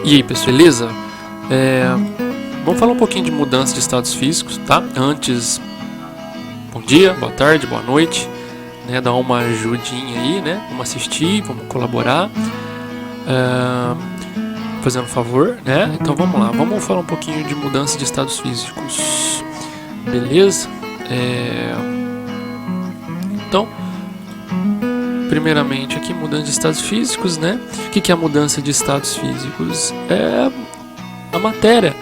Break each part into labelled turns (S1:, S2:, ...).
S1: E aí, pessoal, beleza? Vamos falar um pouquinho de mudança de estados físicos, tá? Antes, bom dia, boa tarde, boa noite, né? Dar uma ajudinha aí, né? Vamos assistir, vamos colaborar, fazendo um favor, né? Então vamos lá, vamos falar um pouquinho de mudança de estados físicos, beleza? Então, primeiramente aqui, mudança de estados físicos, né? O que é a mudança de estados físicos? A matéria,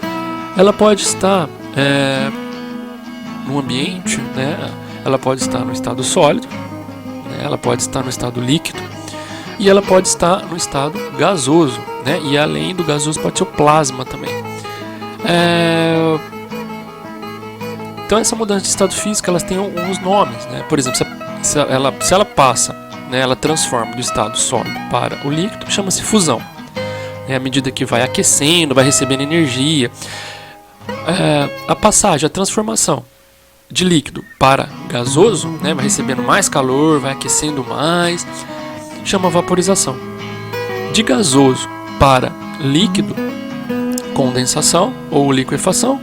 S1: ela pode estar no ambiente, né? Ela pode estar no estado sólido, né? Ela pode estar no estado líquido e ela pode estar no estado gasoso, né? E além do gasoso pode ser o plasma também. Então essa mudança de estado físico, elas têm alguns nomes, né? Por exemplo, se ela passa, né, ela transforma do estado sólido para o líquido, chama-se fusão. À medida que vai aquecendo, vai recebendo energia. A passagem, a transformação de líquido para gasoso, né, vai recebendo mais calor, vai aquecendo mais, chama vaporização. De gasoso para líquido, condensação ou liquefação.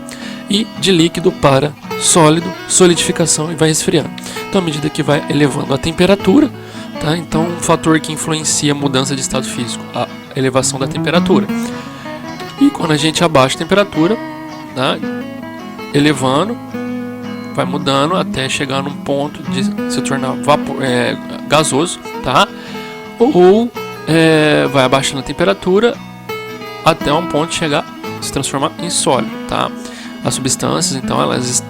S1: E de líquido para sólido, solidificação, e vai resfriando. Então, à medida que vai elevando a temperatura, tá? Então, um fator que influencia a mudança de estado físico, a elevação da temperatura. E quando a gente abaixa a temperatura, tá? Elevando, vai mudando até chegar num ponto de se tornar gasoso, tá? Ou vai abaixando a temperatura até um ponto de chegar, se transformar em sólido, tá? As substâncias, então, elas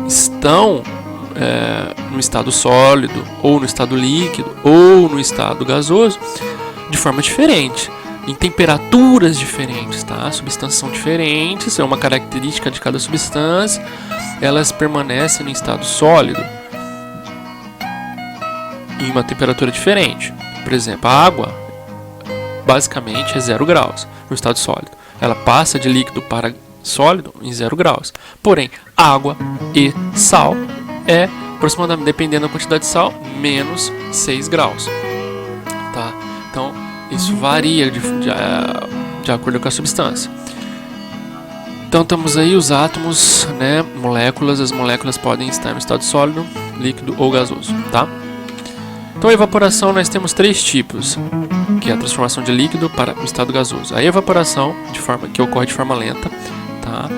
S1: estão no estado sólido, ou no estado líquido, ou no estado gasoso, de forma diferente, em temperaturas diferentes, tá? As substâncias são diferentes, é uma característica de cada substância. Elas permanecem no estado sólido em uma temperatura diferente. Por exemplo, a água basicamente é 0 graus no estado sólido. Ela passa de líquido para sólido em 0 graus. Porém, água e sal é aproximadamente, dependendo da quantidade de sal, menos 6 graus. Tá? Então, isso varia de acordo com a substância. Então, temos aí os átomos, né, moléculas. As moléculas podem estar no estado sólido, líquido ou gasoso. Tá? Então, a evaporação, nós temos 3 tipos, que é a transformação de líquido para o estado gasoso. A evaporação, que ocorre de forma lenta, tá?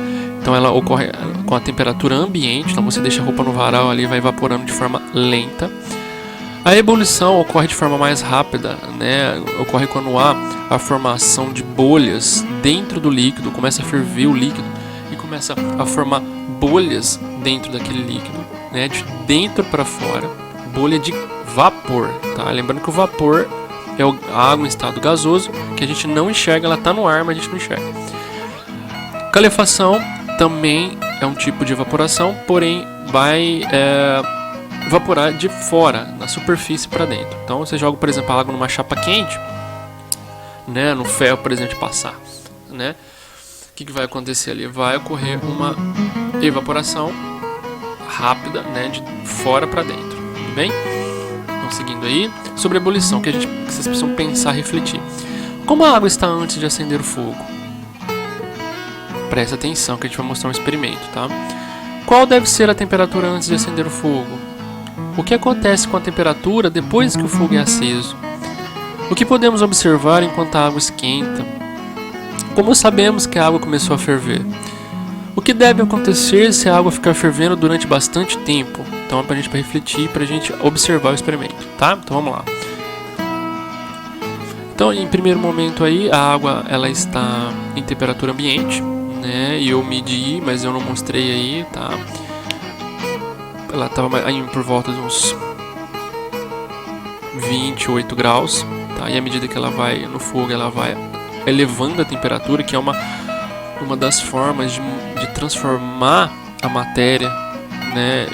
S1: Então ela ocorre com a temperatura ambiente, então você deixa a roupa no varal ali, vai evaporando de forma lenta. A ebulição ocorre de forma mais rápida, né? Ocorre quando há a formação de bolhas dentro do líquido, começa a ferver o líquido e começa a formar bolhas dentro daquele líquido, né? De dentro para fora, bolha de vapor, tá? Lembrando que o vapor é a água em estado gasoso, que a gente não enxerga, ela está no ar, mas a gente não enxerga. Calefação também é um tipo de evaporação, porém vai evaporar de fora, na superfície para dentro. Então você joga, por exemplo, a água numa chapa quente, né, no ferro, por exemplo, de passar, né? O que vai acontecer ali? Vai ocorrer uma evaporação rápida, né, de fora para dentro, tudo bem? Então, seguindo aí, sobre a ebulição, que vocês precisam pensar, refletir. Como a água está antes de acender o fogo? Presta atenção que a gente vai mostrar um experimento, tá? Qual deve ser a temperatura antes de acender o fogo? O que acontece com a temperatura depois que o fogo é aceso? O que podemos observar enquanto a água esquenta? Como sabemos que a água começou a ferver? O que deve acontecer se a água ficar fervendo durante bastante tempo? Então é pra gente refletir, pra gente observar o experimento, tá? Então vamos lá. Então, em primeiro momento aí, a água ela está em temperatura ambiente, né? E eu medi, mas eu não mostrei aí, tá? Ela estava aí por volta de uns 28 graus, tá? E à medida que ela vai no fogo, ela vai elevando a temperatura, que é uma das formas de transformar a matéria, né,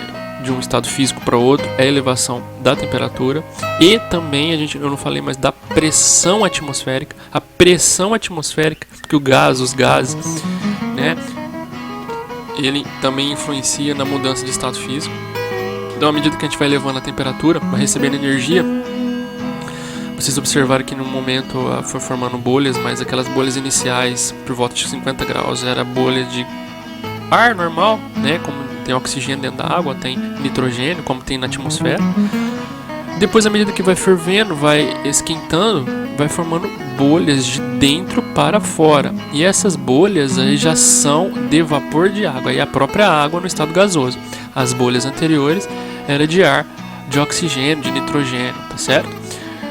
S1: de um estado físico para outro, é a elevação da temperatura. E também, eu não falei, mas da pressão atmosférica. A pressão atmosférica, que os gases, né, ele também influencia na mudança de estado físico. Então, à medida que a gente vai elevando a temperatura, vai recebendo energia, vocês observaram que no momento foi formando bolhas, mas aquelas bolhas iniciais por volta de 50 graus era bolha de ar normal, né? Como tem oxigênio dentro da água, tem nitrogênio, como tem na atmosfera. Depois, à medida que vai fervendo, vai esquentando, vai formando bolhas de dentro para fora. E essas bolhas aí já são de vapor de água, e a própria água no estado gasoso. As bolhas anteriores era de ar, de oxigênio, de nitrogênio, tá certo?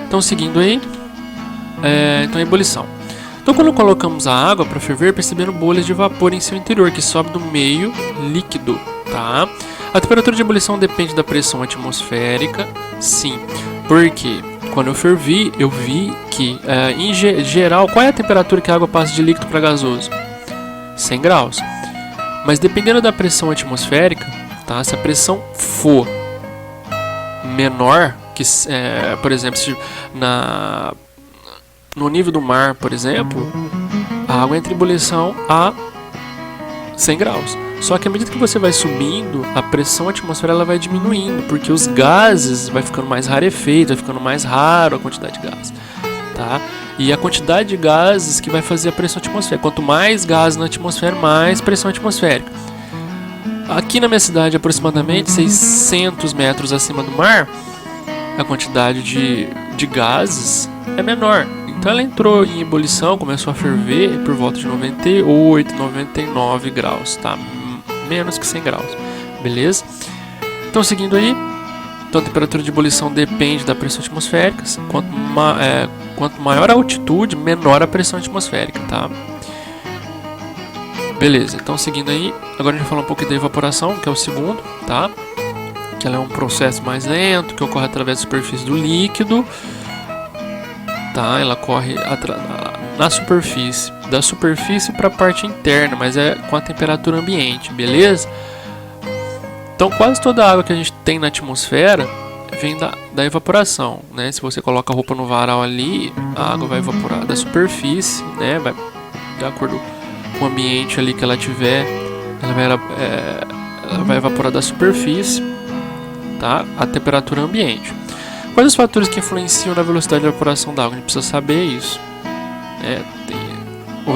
S1: Então, seguindo aí, então a ebulição. Então, quando colocamos a água para ferver, percebendo bolhas de vapor em seu interior, que sobe do meio líquido, tá? A temperatura de ebulição depende da pressão atmosférica, sim, porque quando eu fervi, eu vi que, em geral, qual é a temperatura que a água passa de líquido para gasoso? 100 graus. Mas dependendo da pressão atmosférica, tá? Se a pressão for menor, que, por exemplo, se no nível do mar, por exemplo, a água entra em ebulição a 100 graus. Só que à medida que você vai subindo, a pressão atmosférica ela vai diminuindo, porque os gases vai ficando mais rarefeito, vai ficando mais raro a quantidade de gás, tá? E a quantidade de gases que vai fazer a pressão atmosférica. Quanto mais gases na atmosfera, mais pressão atmosférica. Aqui na minha cidade, aproximadamente 600 metros acima do mar, a quantidade de gases é menor. Então ela entrou em ebulição, começou a ferver por volta de 98, 99 graus, tá? Menos que 100 graus, beleza? Então, seguindo aí, então a temperatura de ebulição depende da pressão atmosférica. Quanto maior a altitude, menor a pressão atmosférica, tá? Beleza, então seguindo aí, agora a gente vai falar um pouco da evaporação, que é o segundo, tá? Que ela é um processo mais lento, que ocorre através da superfície do líquido, tá? Ela corre na superfície, da superfície para a parte interna, mas é com a temperatura ambiente, beleza? Então quase toda a água que a gente tem na atmosfera vem da evaporação, né? Se você coloca a roupa no varal ali, a água vai evaporar da superfície, né? Vai, de acordo com o ambiente ali que ela tiver, ela vai evaporar da superfície, tá? A temperatura ambiente. Quais os fatores que influenciam na velocidade de evaporação da água? A gente precisa saber isso.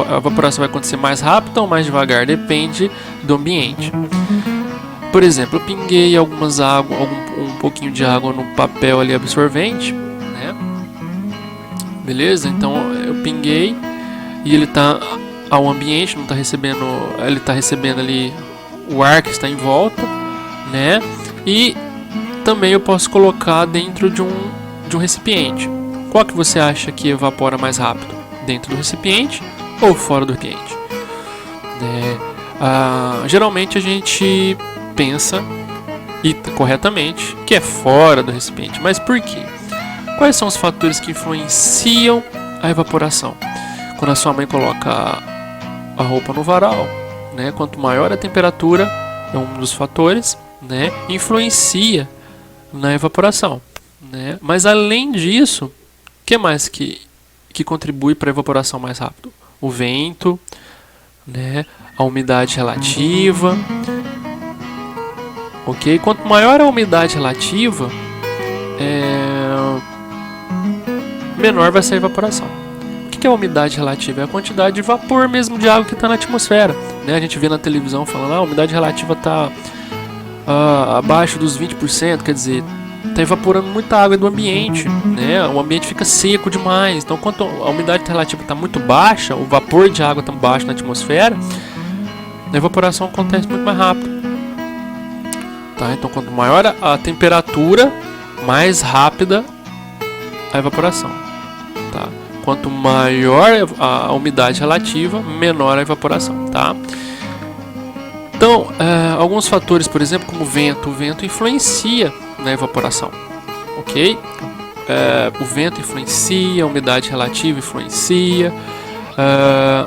S1: A evaporação vai acontecer mais rápido ou mais devagar, depende do ambiente. Por exemplo, eu pinguei um pouquinho de água no papel ali absorvente, né? Beleza? Então eu pinguei e ele está ao ambiente, não está recebendo, ele está recebendo ali o ar que está em volta, né? E também eu posso colocar dentro de um recipiente. Qual que você acha que evapora mais rápido? Dentro do recipiente ou fora do recipiente? Geralmente a gente pensa, e corretamente, que é fora do recipiente. Mas por quê? Quais são os fatores que influenciam a evaporação? Quando a sua mãe coloca a roupa no varal, né? Quanto maior a temperatura, é um dos fatores, né? Influencia na evaporação, né? Mas além disso, o que mais que contribui para a evaporação mais rápido? O vento, né? A umidade relativa, ok? Quanto maior a umidade relativa, menor vai ser a evaporação. O que é a umidade relativa? É a quantidade de vapor mesmo de água que está na atmosfera, né? A gente vê na televisão falando, a umidade relativa está abaixo dos 20%, quer dizer, está evaporando muita água do ambiente, né? O ambiente fica seco demais. Então, quanto a umidade relativa está muito baixa, o vapor de água está baixo na atmosfera, a evaporação acontece muito mais rápido. Tá? Então, quanto maior a temperatura, mais rápida a evaporação. Tá? Quanto maior a umidade relativa, menor a evaporação. Tá? Então, alguns fatores, por exemplo, como o vento influencia na evaporação, ok? O vento influencia, a umidade relativa influencia,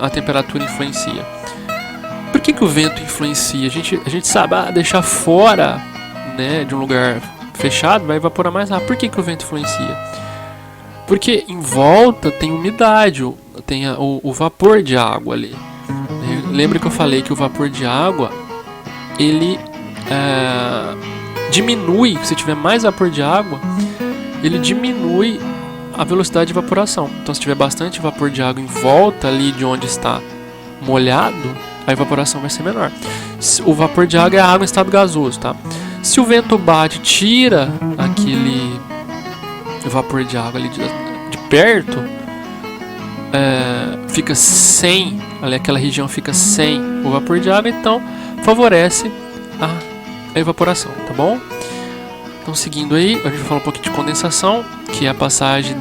S1: a temperatura influencia. Por que o vento influencia? A gente sabe, deixar fora, né, de um lugar fechado vai evaporar mais rápido. Por que o vento influencia? Porque em volta tem umidade, tem o vapor de água ali. Lembra que eu falei que o vapor de água ele diminui, se tiver mais vapor de água, ele diminui a velocidade de evaporação. Então, se tiver bastante vapor de água em volta ali de onde está molhado, a evaporação vai ser menor. O vapor de água é a água em estado gasoso, tá? Se o vento bate, tira aquele vapor de água ali de perto, fica sem, ali aquela região fica sem o vapor de água, então favorece a evaporação, tá bom? Então, seguindo aí, a gente vai falar um pouquinho de condensação, que é a passagem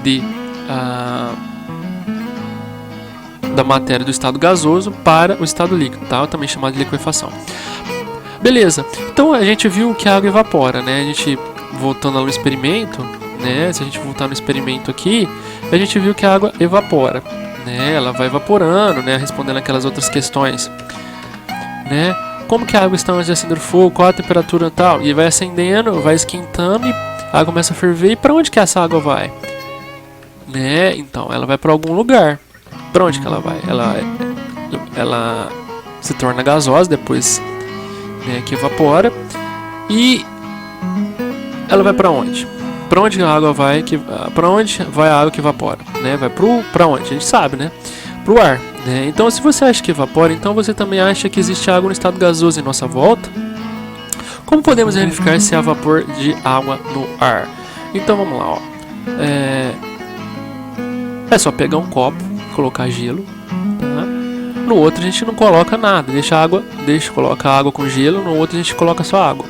S1: da matéria do estado gasoso para o estado líquido, tá? Também chamado de liquefação. Beleza, então a gente viu que a água evapora, né? A gente, voltando ao experimento, né? Se a gente voltar no experimento aqui, a gente viu que a água evapora, né? Ela vai evaporando, né? Respondendo aquelas outras questões, né? Como que a água está antes de acender o fogo, qual a temperatura e tal, e vai acendendo, vai esquentando e a água começa a ferver. E para onde que essa água vai? Né? Então, ela vai para algum lugar. Para onde que ela vai? Ela se torna gasosa depois, né, que evapora. E ela vai para onde? Para onde a água vai? Para onde vai a água que evapora? Né? Vai para onde? A gente sabe, né? Para o ar. Né? Então, se você acha que evapora, então você também acha que existe água no estado gasoso em nossa volta. Como podemos verificar se há vapor de água no ar? Então, vamos lá, ó. É só pegar um copo, colocar gelo, tá? No outro a gente não coloca nada, coloca água com gelo, no outro a gente coloca só água,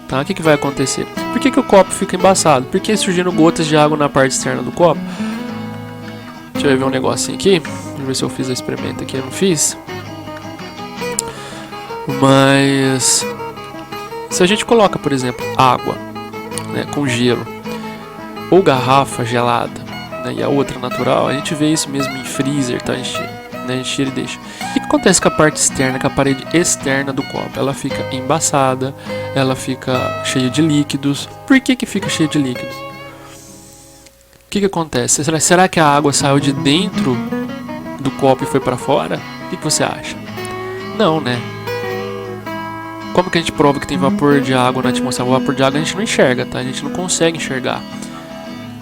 S1: tá? O que vai acontecer? Por que o copo fica embaçado? Porque surgindo gotas de água na parte externa do copo. Deixa eu ver um negocinho aqui, deixa eu ver se eu fiz o experimento aqui, eu não fiz. Mas se a gente coloca, por exemplo, água, né, com gelo, ou garrafa gelada, né, e a outra natural, a gente vê isso mesmo em freezer, tá? A gente tira e deixa. O que acontece com a parte externa, com a parede externa do copo? Ela fica embaçada, ela fica cheia de líquidos. Por que fica cheia de líquidos? O que acontece? Será que a água saiu de dentro do copo e foi para fora? O que você acha? Não, né? Como que a gente prova que tem vapor de água na atmosfera? O vapor de água a gente não enxerga, tá? A gente não consegue enxergar.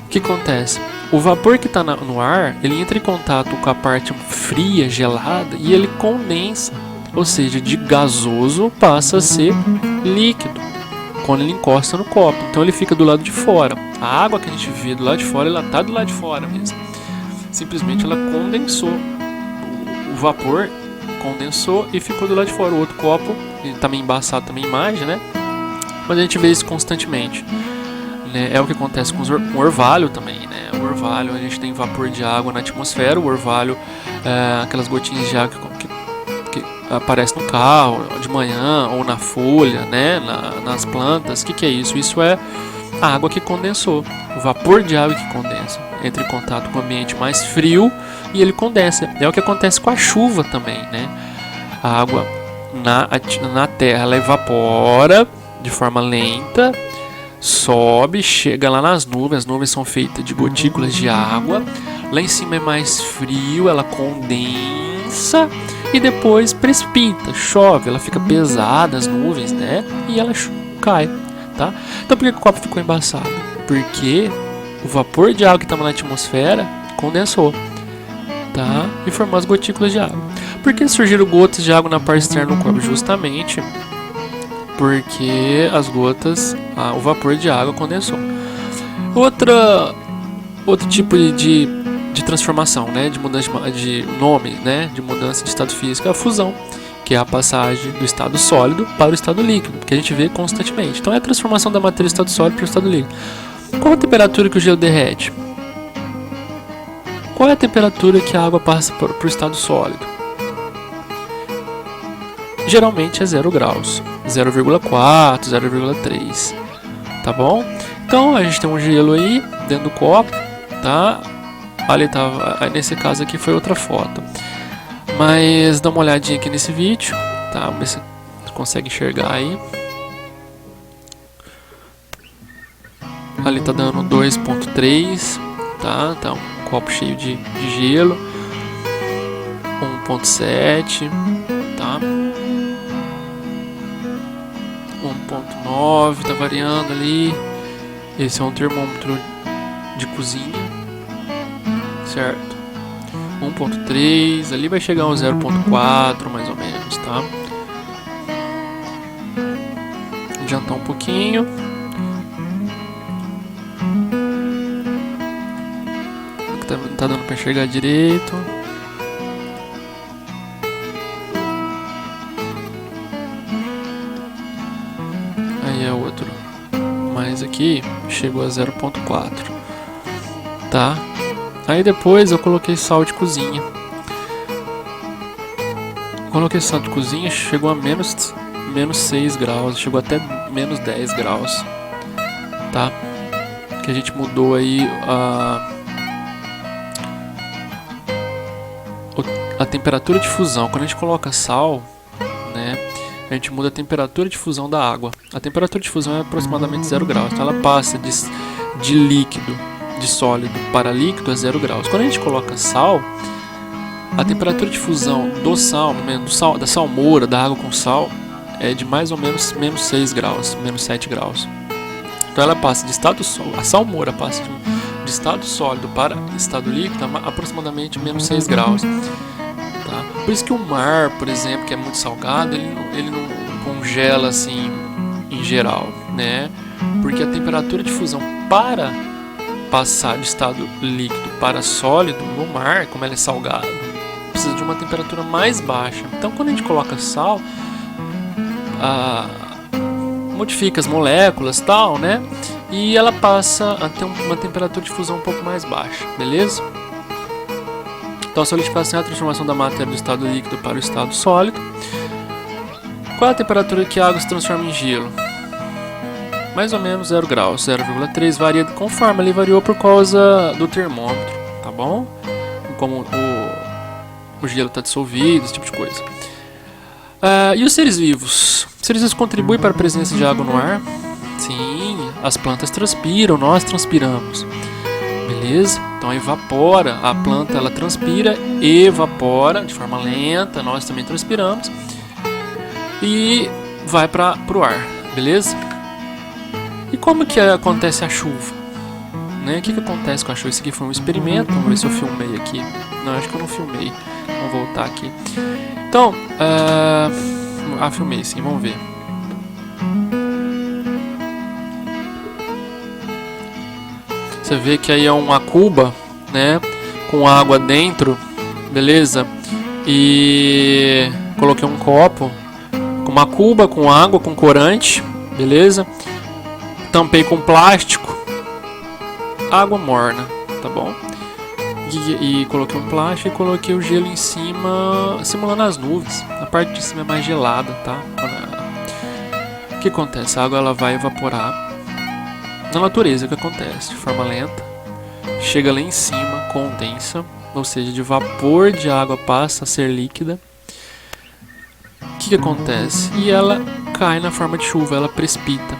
S1: O que acontece? O vapor que está no ar, ele entra em contato com a parte fria, gelada, e ele condensa. Ou seja, de gasoso passa a ser líquido quando ele encosta no copo. Então ele fica do lado de fora. A água que a gente vê do lado de fora, ela está do lado de fora mesmo. Simplesmente ela condensou. O vapor condensou e ficou do lado de fora. O outro copo, ele está meio embaçado também a imagem, né? Mas a gente vê isso constantemente. É o que acontece com o orvalho também, né? O orvalho, a gente tem vapor de água na atmosfera. O orvalho aquelas gotinhas de água que aparecem no carro de manhã ou na folha, né? Nas plantas. O que é isso? Isso é a água que condensou. O vapor de água que condensa. Entra em contato com o ambiente mais frio e ele condensa. É o que acontece com a chuva também, né? A água na terra, ela evapora de forma lenta, sobe, chega lá nas nuvens. As nuvens são feitas de gotículas de água. Lá em cima é mais frio, ela condensa e depois precipita, chove, ela fica pesada, as nuvens, né? E ela cai, tá? Então por que o copo ficou embaçado? Porque o vapor de água que estava na atmosfera condensou, tá? E formou as gotículas de água. Por que surgiram gotas de água na parte externa do copo? Justamente porque as gotas, o vapor de água condensou. Outro tipo de transformação, né, de mudança de nome, né, de mudança de estado físico é a fusão, que é a passagem do estado sólido para o estado líquido, que a gente vê constantemente. Então é a transformação da matéria do estado sólido para o estado líquido. Qual a temperatura que o gelo derrete? Qual é a temperatura que a água passa para o estado sólido? Geralmente é 0 graus, 0,4, 0,3, tá bom? Então a gente tem um gelo aí dentro do copo, tá? Ali tava, nesse caso aqui foi outra foto, mas dá uma olhadinha aqui nesse vídeo, tá? Vamos ver se você consegue enxergar aí. Ali tá dando 2,3, tá? Tá um copo cheio de gelo, 1,7, tá? 1,9, tá variando ali. Esse é um termômetro de cozinha, certo? 1.3, ali vai chegar a um 0.4 mais ou menos, tá? Adiantar um pouquinho. Não tá dando pra enxergar direito. Aí é outro. Mas aqui chegou a 0.4, tá? Aí depois eu coloquei sal de cozinha. Coloquei sal de cozinha, chegou a menos 6 graus, chegou até menos 10 graus, tá? Que a gente mudou aí a temperatura de fusão. Quando a gente coloca sal, né, a gente muda a temperatura de fusão da água. A temperatura de fusão é aproximadamente 0 graus, então ela passa de líquido, de sólido para líquido a 0 graus. Quando a gente coloca sal, a temperatura de fusão do sal, da salmoura, da água com sal, é de mais ou menos menos 6 graus, menos 7 graus. Então ela passa de estado sólido, a salmoura passa de estado sólido para estado líquido a aproximadamente menos 6 graus. Tá? Por isso que o mar, por exemplo, que é muito salgado, ele não congela assim em geral, né? Porque a temperatura de fusão para passar de estado líquido para sólido no mar, como ele é salgado, precisa de uma temperatura mais baixa. Então quando a gente coloca sal, modifica as moléculas, tal, né? E ela passa a ter uma temperatura de fusão um pouco mais baixa, beleza? Então a solidificação é a transformação da matéria do estado líquido para o estado sólido. Qual é a temperatura que a água se transforma em gelo? Mais ou menos 0 graus, 0,3, varia conforme ele variou por causa do termômetro, tá bom? Como o gelo está dissolvido, esse tipo de coisa. E os seres vivos? Os seres vivos contribuem para a presença de água no ar? Sim, as plantas transpiram, nós transpiramos. Beleza? Então evapora, a planta ela transpira, evapora de forma lenta, nós também transpiramos. E vai para o ar, beleza? E como que acontece a chuva? Né? O que acontece com a chuva? Esse aqui foi um experimento, vamos ver se eu filmei aqui. Não, acho que eu não filmei. Vamos voltar aqui. Então, filmei sim, vamos ver. Você vê que aí é uma cuba, né, com água dentro, beleza? E coloquei um copo com uma cuba com água, com corante, beleza? Tampei com plástico, água morna, tá bom? E coloquei um plástico e coloquei o gelo em cima, simulando as nuvens. A parte de cima é mais gelada, tá? O que acontece? A água ela vai evaporar. Na natureza, o que acontece? De forma lenta, chega lá em cima, condensa, ou seja, de vapor de água passa a ser líquida. O que acontece? E ela cai na forma de chuva, ela precipita.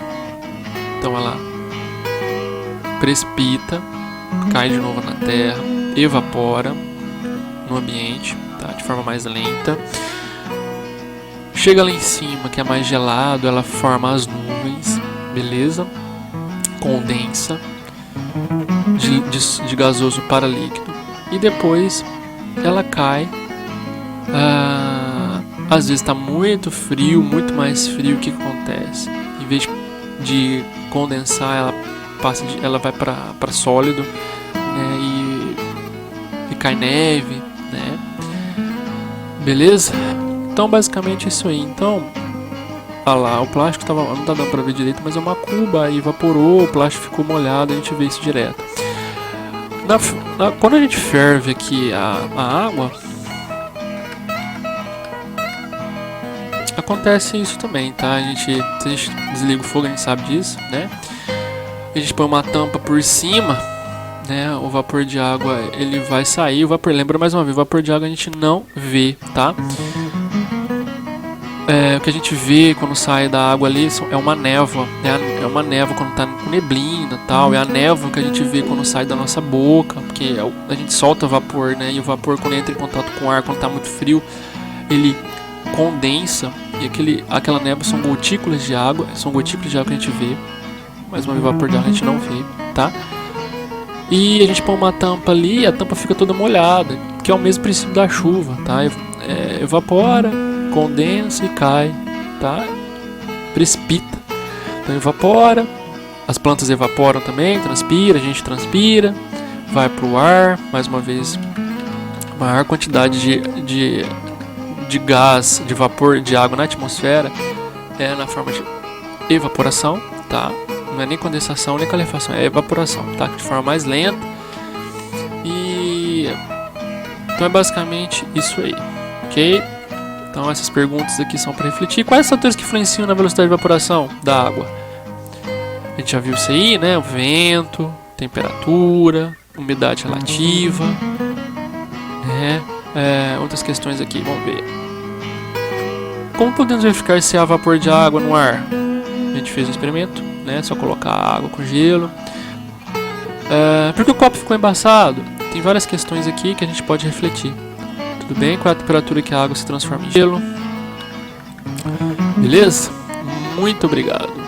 S1: Então ela precipita, cai de novo na terra, evapora no ambiente, tá? De forma mais lenta. Chega lá em cima, que é mais gelado, ela forma as nuvens, beleza? Condensa de gasoso para líquido e depois ela cai. Às vezes está muito frio, muito mais frio. O que acontece? Em vez de condensar, ela vai para sólido, né, e cai neve, né? Beleza? Então basicamente é isso aí. Então lá, o plástico não tá dando pra ver direito, mas é uma cuba, aí evaporou, o plástico ficou molhado, a gente vê isso direto. Quando a gente ferve aqui a água, acontece isso também, tá? Se a gente desliga o fogo, a gente sabe disso, né? A gente põe uma tampa por cima, né? O vapor de água, ele vai sair, lembra mais uma vez, o vapor de água a gente não vê, tá? O que a gente vê quando sai da água ali é uma névoa, né? É uma névoa quando tá com neblina e tal. É a névoa que a gente vê quando sai da nossa boca, porque a gente solta vapor, né? E o vapor, quando entra em contato com o ar, quando tá muito frio, ele condensa. E aquela névoa são gotículas de água, que a gente vê. Mais uma vez, vapor de água a gente não vê, tá? E a gente põe uma tampa ali e a tampa fica toda molhada, que é o mesmo princípio da chuva, tá? Evapora, condensa e cai, tá? Precipita. Então evapora, as plantas evaporam também, transpira, a gente transpira, vai para o ar, mais uma vez, maior quantidade de gás, de vapor, de água na atmosfera é na forma de evaporação, tá? Não é nem condensação nem calefação, é evaporação, tá? De forma mais lenta. E então é basicamente isso aí, ok? Então essas perguntas aqui são para refletir. Quais fatores que influenciam na velocidade de evaporação da água? A gente já viu isso aí, né? O vento, temperatura, umidade relativa, né? Outras questões aqui, vamos ver. Como podemos verificar se há vapor de água no ar? A gente fez um experimento, né? Só colocar água com gelo. Por que o copo ficou embaçado? Tem várias questões aqui que a gente pode refletir. Tudo bem? Qual é a temperatura que a água se transforma em gelo? Beleza? Muito obrigado.